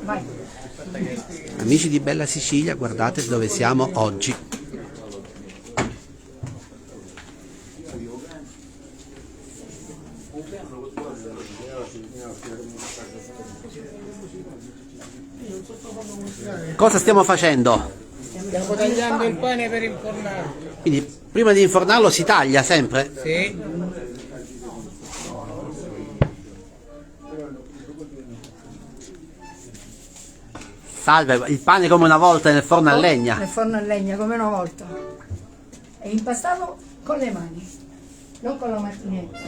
Vai. Amici di Bella Sicilia, guardate dove siamo oggi. Cosa stiamo facendo? Stiamo tagliando il pane per infornarlo. Quindi prima di infornarlo si taglia sempre? Sì. Salve, il pane come una volta nel forno a legna. Nel forno a legna, come una volta. È impastato con le mani, non con la macchinetta.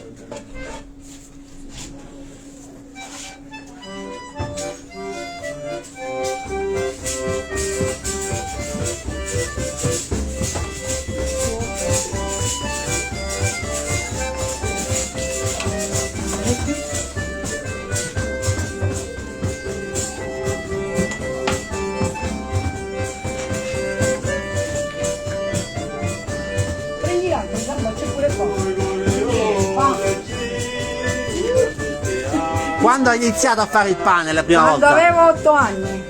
Prendi l'acqua, guarda, c'è pure qua. Quando hai iniziato a fare il pane la prima Quando volta? avevo 8 anni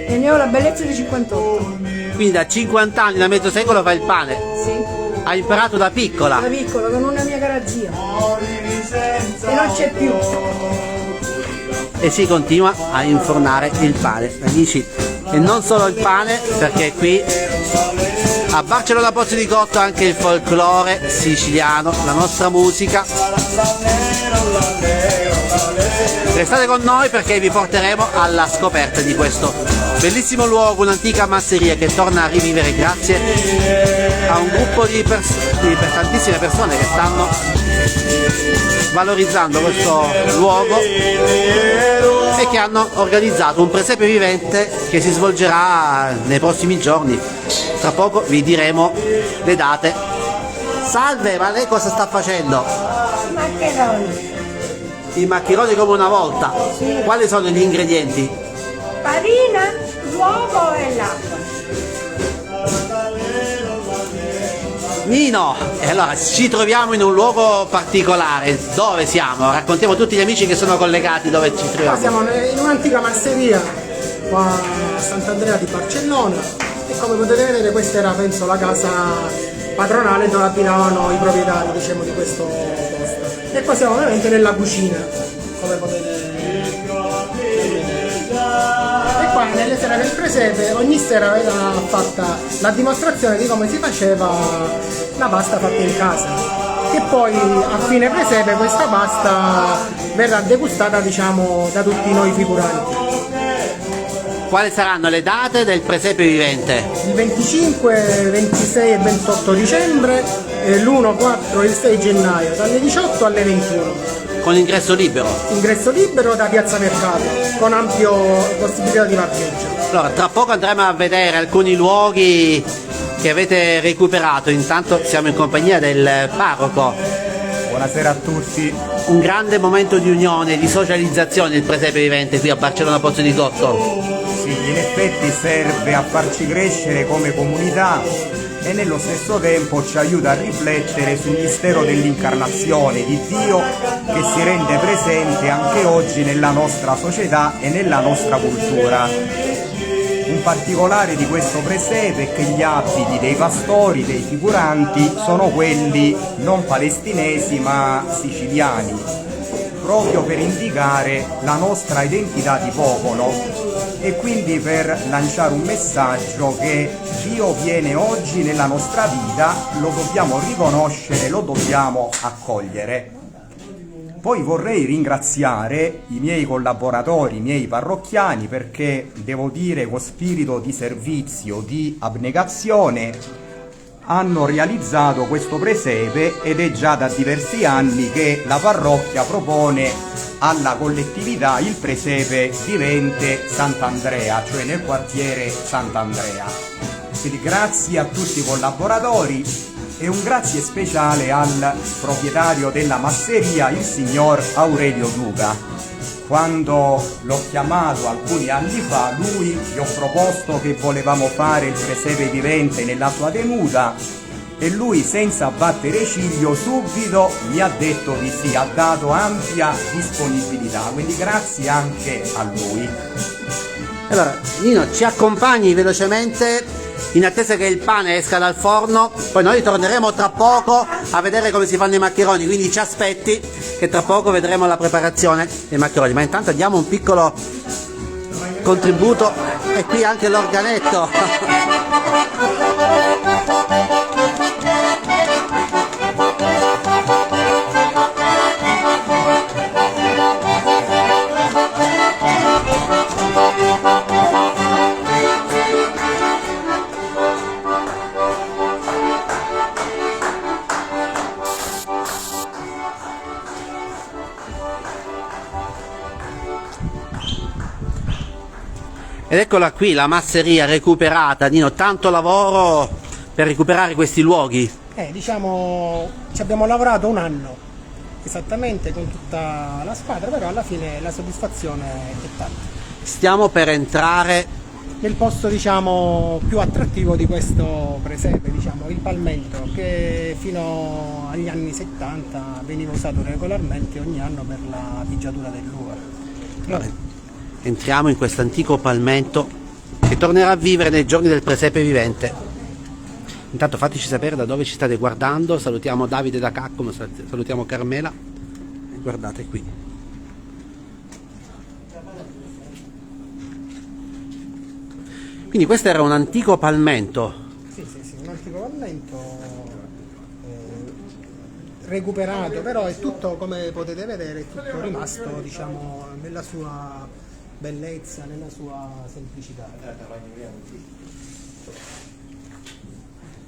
e ne ho la bellezza di 58. Quindi da 50 anni, da mezzo secolo fai il pane. Sì, Hai imparato da piccola. da piccolo con una mia cara zia. E non c'è più. E si continua a infornare il pane, amici. E non solo il pane, perché qui a Barcellona Pozzo di Gotto anche il folklore siciliano, la nostra musica. Restate con noi perché vi porteremo alla scoperta di questo bellissimo luogo, un'antica masseria che torna a rivivere grazie a un gruppo di tantissime persone che stanno valorizzando questo luogo e che hanno organizzato un presepe vivente che si svolgerà nei prossimi giorni. Tra poco vi diremo le date. Salve, ma lei cosa sta facendo? Maccheroni, I maccheroni come una volta. Quali sono gli ingredienti? farina, l'uovo e l'acqua. Nino, e allora ci troviamo in un luogo particolare. Dove siamo? Raccontiamo a tutti gli amici che sono collegati dove ci Qua troviamo. siamo in un'antica masseria qua a Sant'Andrea di Barcellona e come potete vedere questa era penso la casa padronale dove abitavano i proprietari, diciamo, di questo posto. E qua siamo veramente nella cucina, come potete vedere. E qua nelle sere del presepe ogni sera era fatta la dimostrazione di come si faceva la pasta fatta in casa. E poi a fine presepe questa pasta verrà degustata, diciamo, da tutti noi figuranti. Quali saranno le date del presepe vivente? Il 25, 26 e 28 dicembre, l'1, 4 e il 6 gennaio, dalle 18 alle 21. Con ingresso libero. Ingresso libero da Piazza Mercato, con ampio possibilità di parcheggio. Allora, tra poco andremo a vedere alcuni luoghi che avete recuperato. Intanto siamo in compagnia del parroco. Buonasera a tutti. Un grande momento di unione, di socializzazione il presepe vivente qui a Barcellona Pozzo di Gotto. Sì, in effetti serve a farci crescere come comunità e nello stesso tempo ci aiuta a riflettere sul mistero dell'incarnazione di Dio che si rende presente anche oggi nella nostra società e nella nostra cultura. Un particolare di questo presepe è che gli abiti dei pastori, dei figuranti, sono quelli non palestinesi ma siciliani, proprio per indicare la nostra identità di popolo e quindi per lanciare un messaggio che Dio viene oggi nella nostra vita, lo dobbiamo riconoscere, lo dobbiamo accogliere. Poi vorrei ringraziare i miei collaboratori, i miei parrocchiani, perché devo dire con spirito di servizio, di abnegazione, hanno realizzato questo presepe ed è già da diversi anni che la parrocchia propone alla collettività il presepe vivente Sant'Andrea, cioè nel quartiere Sant'Andrea. Quindi grazie a tutti i collaboratori e un grazie speciale al proprietario della masseria, il signor Aurelio Duca. Quando l'ho chiamato alcuni anni fa, lui gli ho proposto che volevamo fare il presepe vivente nella sua tenuta e lui, senza battere ciglio, subito mi ha detto di sì, ha dato ampia disponibilità, quindi grazie anche a lui. Allora, Nino, ci accompagni velocemente in attesa che il pane esca dal forno, poi noi torneremo tra poco a vedere come si fanno i maccheroni, quindi ci aspetti che tra poco vedremo la preparazione dei maccheroni, ma intanto diamo un piccolo contributo e qui anche l'organetto. Ed eccola qui la masseria recuperata. Nino, tanto lavoro per recuperare questi luoghi. Diciamo, ci abbiamo lavorato un anno esattamente con tutta la squadra, però alla fine la soddisfazione è tanta. Stiamo per entrare Nel posto, diciamo, più attrattivo di questo presepe, diciamo, il palmento, che fino agli anni 70 veniva usato regolarmente ogni anno per la pigiatura dell'uva. Entriamo in questo antico palmento che tornerà a vivere nei giorni del presepe vivente. Intanto fateci sapere da dove ci state guardando. Salutiamo Davide da Caccamo, salutiamo Carmela. Guardate qui. Quindi questo era un antico palmento. Sì, un antico palmento recuperato, però è tutto, come potete vedere, è tutto rimasto, diciamo, nella sua bellezza, nella sua semplicità.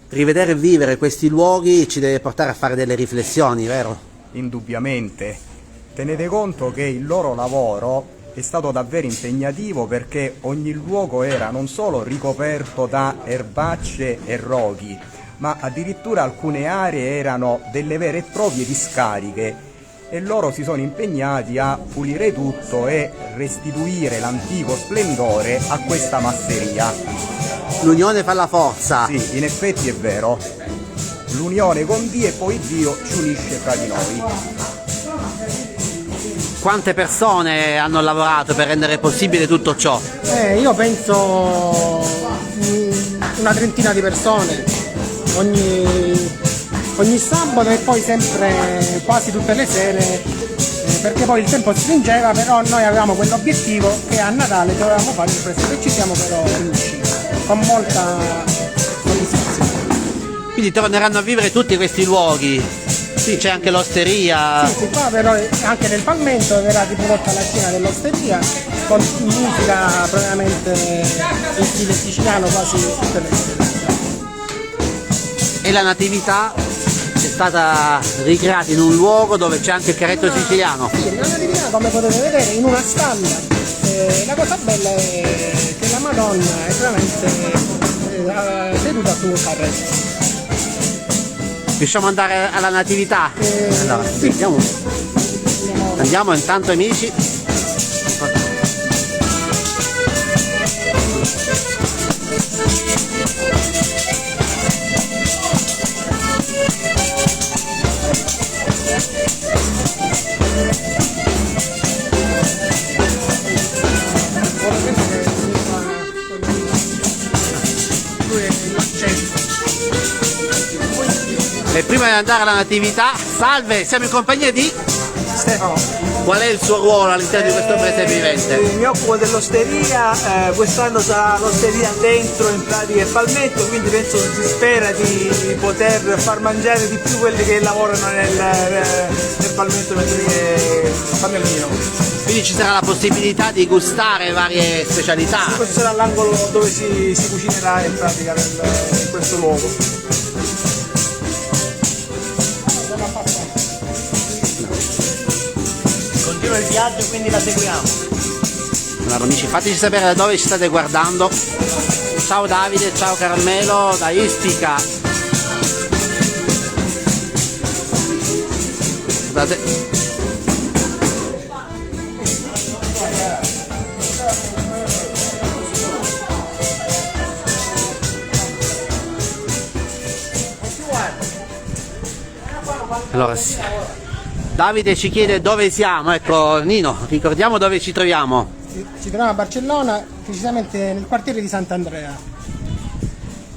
Rivedere e vivere questi luoghi ci deve portare a fare delle riflessioni, vero? Indubbiamente. Tenete conto che il loro lavoro è stato davvero impegnativo, perché ogni luogo era non solo ricoperto da erbacce e roghi, ma addirittura alcune aree erano delle vere e proprie discariche, e loro si sono impegnati a pulire tutto e restituire l'antico splendore a questa masseria. L'unione fa la forza. Sì, in effetti è vero. L'unione con Dio, e poi Dio ci unisce fra di noi. Quante persone hanno lavorato per rendere possibile tutto ciò? Io penso una trentina di persone ogni sabato, e poi sempre quasi tutte le sere, perché poi il tempo stringeva, però noi avevamo quell'obiettivo che a Natale dovevamo fare il presepe, e ci siamo però riusciti con molta soddisfazione. Quindi torneranno a vivere tutti questi luoghi. Sì, c'è anche l'osteria. Sì, qua però anche nel palmento verrà riprodotta la scena dell'osteria con musica propriamente in stile siciliano quasi tutte le sere. E la natività è stata ricreata in un luogo dove c'è anche il carretto siciliano. Sì, la natività, come potete vedere, in una stalla. La cosa bella è che la Madonna è veramente seduta su un carretto. Riusciamo ad andare alla natività? Allora, sì. Andiamo intanto, amici. E prima di andare alla natività, salve, siamo in compagnia di Stefano. Qual è il suo ruolo all'interno di questo presepe vivente? Mi occupo dell'osteria, quest'anno sarà l'osteria dentro in pratica il palmetto, quindi penso, si spera di poter far mangiare di più quelli che lavorano nel palmetto mentre che fanno il vino. Quindi ci sarà la possibilità di gustare varie specialità. Questo sarà l'angolo dove si cucinerà in pratica in questo luogo. Continua il viaggio, quindi la seguiamo. Allora amici, fateci sapere da dove ci state guardando. Ciao Davide, ciao Carmelo da Ispica. Guardate. Allora, Davide ci chiede dove siamo. Ecco, Nino, ricordiamo dove ci troviamo. Ci troviamo a Barcellona, precisamente nel quartiere di Sant'Andrea.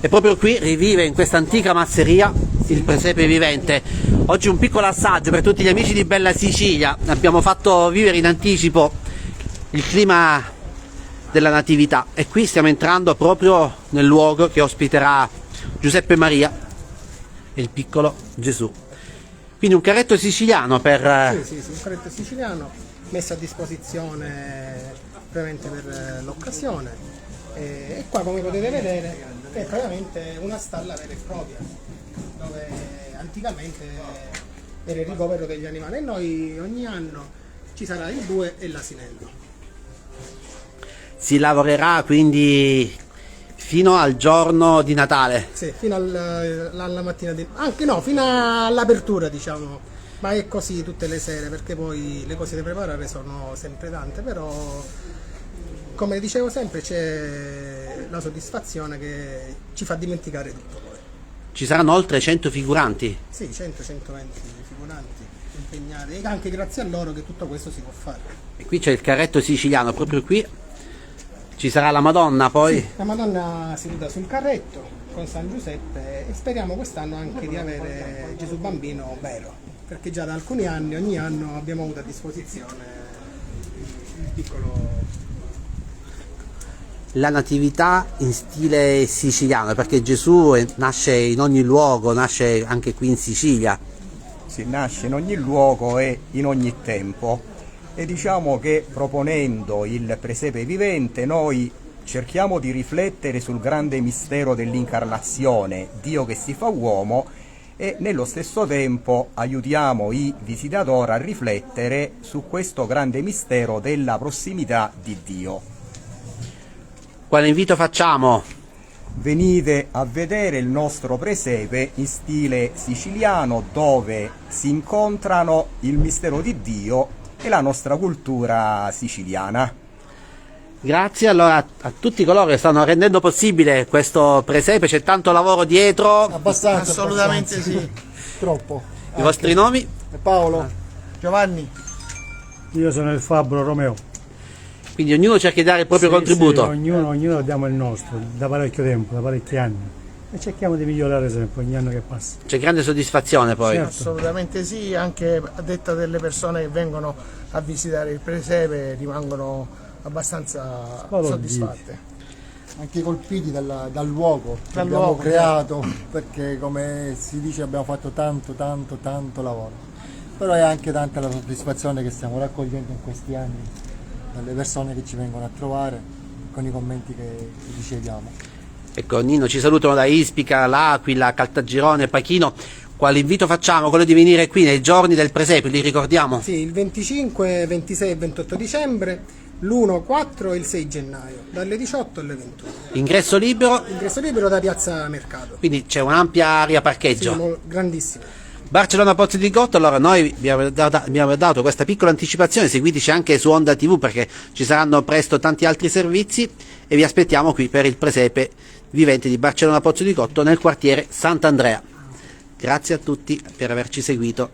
E proprio qui rivive in questa antica masseria il presepe vivente. Oggi un piccolo assaggio per tutti gli amici di Bella Sicilia. Abbiamo fatto vivere in anticipo il clima della natività e qui stiamo entrando proprio nel luogo che ospiterà Giuseppe Maria e il piccolo Gesù. Quindi un carretto siciliano per... Sì, un carretto siciliano messo a disposizione veramente per l'occasione. E qua, come potete vedere, è praticamente una stalla vera e propria, dove anticamente era il ricovero degli animali, e noi ogni anno ci sarà il bue e l'asinello. Si lavorerà quindi fino al giorno di Natale. Sì, fino alla mattina anche no, fino all'apertura, diciamo, ma è così tutte le sere, perché poi le cose da preparare sono sempre tante, però come dicevo sempre c'è la soddisfazione che ci fa dimenticare tutto poi. Ci saranno oltre 100 figuranti. Sì, 100-120 figuranti impegnati, e anche grazie a loro che tutto questo si può fare. E qui c'è il carretto siciliano, proprio qui ci sarà la Madonna poi. Sì, la Madonna seduta sul carretto con San Giuseppe, e speriamo quest'anno anche di avere Gesù Bambino vero, perché già da alcuni anni, ogni anno abbiamo avuto a disposizione il piccolo... La natività in stile siciliano, perché Gesù nasce in ogni luogo, nasce anche qui in Sicilia. Si nasce in ogni luogo e in ogni tempo, e diciamo che proponendo il presepe vivente noi cerchiamo di riflettere sul grande mistero dell'incarnazione, Dio che si fa uomo, e nello stesso tempo aiutiamo i visitatori a riflettere su questo grande mistero della prossimità di Dio. Quale invito facciamo? Venite a vedere il nostro presepe in stile siciliano, dove si incontrano il mistero di Dio e la nostra cultura siciliana. Grazie allora a tutti coloro che stanno rendendo possibile questo presepe, c'è tanto lavoro dietro. Abbastanza. Assolutamente sì. Troppo. I vostri nomi? Paolo. Giovanni. Io sono il Fabbro Romeo. Quindi ognuno cerca di dare il proprio Sì, contributo. sì, ognuno diamo il nostro, da parecchio tempo, da parecchi anni. E cerchiamo di migliorare sempre ogni anno che passa. C'è grande soddisfazione poi. Certo. Assolutamente sì, anche a detta delle persone che vengono a visitare il presepe rimangono abbastanza soddisfatte. Anche colpiti dal luogo che Dal abbiamo luogo, creato, perché come si dice abbiamo fatto tanto lavoro, però è anche tanta la soddisfazione che stiamo raccogliendo in questi anni dalle persone che ci vengono a trovare con i commenti che riceviamo. Ecco, Nino, ci salutano da Ispica, L'Aquila, Caltagirone, Pachino. Quale invito facciamo? Quello di venire qui nei giorni del presepe, li ricordiamo? Sì, il 25, 26 e 28 dicembre, l'1, 4 e il 6 gennaio, dalle 18 alle 21. Ingresso libero, Ingresso libero da Piazza Mercato. quindi c'è un'ampia area parcheggio. Sì, grandissimo. Barcellona Pozzo di Gotto, allora noi vi abbiamo dato questa piccola anticipazione, seguiteci anche su Onda TV perché ci saranno presto tanti altri servizi e vi aspettiamo qui per il presepe vivente di Barcellona Pozzo di Gotto nel quartiere Sant'Andrea. Grazie a tutti per averci seguito.